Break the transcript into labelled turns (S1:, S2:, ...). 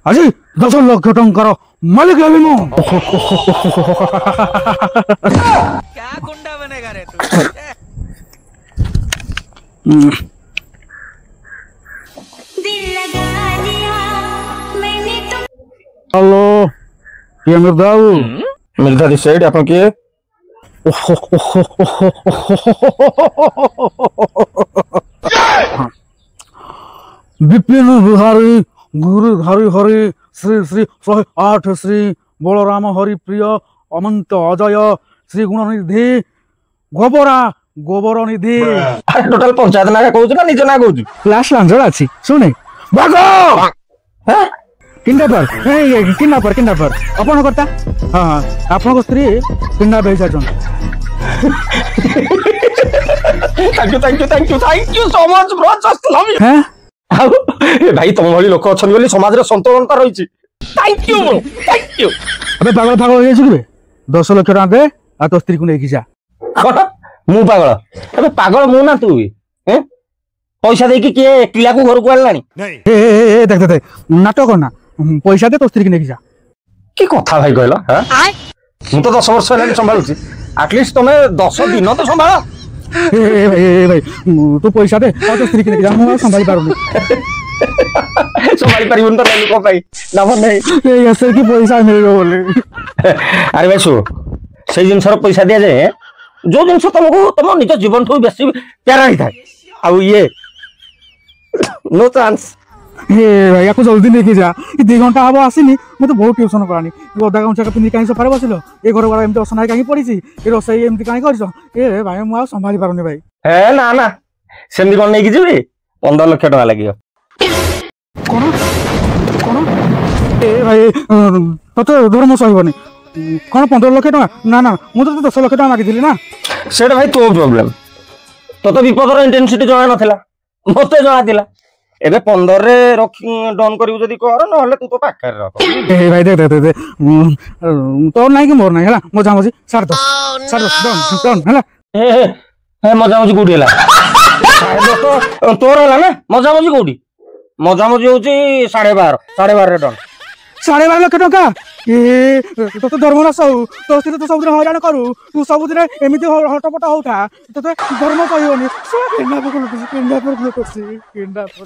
S1: আজি 10 লক্ষ টঙ্কার মালিক হবি মু।
S2: क्या गुंडा बनेगा रे तू?
S1: हेलो ये मिर्जा
S3: मिर्जा दिस साइड अपन के
S1: विपिन बिहारी गुरुधारी हरि श्री श्री 108 श्री बलराम हरि प्रिय अनंत अजय श्री गुणनिधि गोबरा गोबर निधि।
S3: अरे टोटल पंचायत ना कहू ना निज ना कहू
S1: लास्ट आंसर अच्छी सुने भागो हैं किडनैपर किडनैपर किडनैपर अपन करता हाँ हाँ आपन को स्त्री किडनैप हो जाचन।
S3: Thank you so much bro just love you
S1: हैं
S3: भाई तुम भली लोक अछन बोली समाज रे संतुलनता रहिछि। Thank you bro thank you.
S1: अबे पागल पागल हो जाइछु रे 10 लाख टका दे आ तो स्त्री को लेके जा।
S3: कोन मु पागल अबे पागल मु ना तू हैं पैसा दे कि के किला को घर को आलानी
S1: ए देख देख नाटक ना पैसा दे तो स्त्री को लेके जा।
S3: की कथा भाई कहला हां मु तो 10 वर्ष हेलानी संभालुछि एटलीस्ट तुमे 10 दिन तो संभाल।
S1: ए भाई तू पैसा दे आ तो स्त्री को लेके जा मु संभाल पारुनी।
S3: संभाल परिबन तो नहीं को भाई ना नहीं
S1: ए ऐसे की पैसा मिलबो बोले।
S3: अरे भाई सु से जिन सर पैसा दिया जाए जो जिन तुमको तुम निज जीवन ठू बेसी प्यारा ही था आ ये नो चांस।
S1: ए भाई याको जल्दी लेके जा 2 घंटा हबो आसीनी मैं तो बहुत ट्यूशन करानी ओदा गाउन छका पिनी काई सफारे बसिलो ए घर वाला एमती असनाय काई पड़ीसी ए रसई एमती काई करछो ए भाई मु आ संभाली पारुनी भाई।
S3: ए ना ना सेमती कोन नै कि जीबे 15 लाख टका लागियो।
S1: कोन कोन ए भाई तते धर्म सहिबनी कोन 15 लाख टका ना ना मु तो 10 लाख टका मागी दिली ना।
S3: सेटा भाई तो प्रॉब्लम तो विपदर इंटेंसिटी जणा नथिला मते जणा दिला एबे 15 रे डन करिउ जदी कर न हले तू तो पाखर रख।
S1: ए भाई देख देख देख तो नाही कि मोर नाही हला मजा मजी 10.5 डन हला।
S3: ए मजा मजी कोडी हला तो तोर हला ना मजा मजी कोडी मजा मजी होची 12.5 रे डन
S1: 12.5 लाख टका ए तो धर्मदास हो तो स्त्री तो सब दिन हरान करू तू सब दिन एमिति हटपट होता तो धर्म कहबनी केंडा पर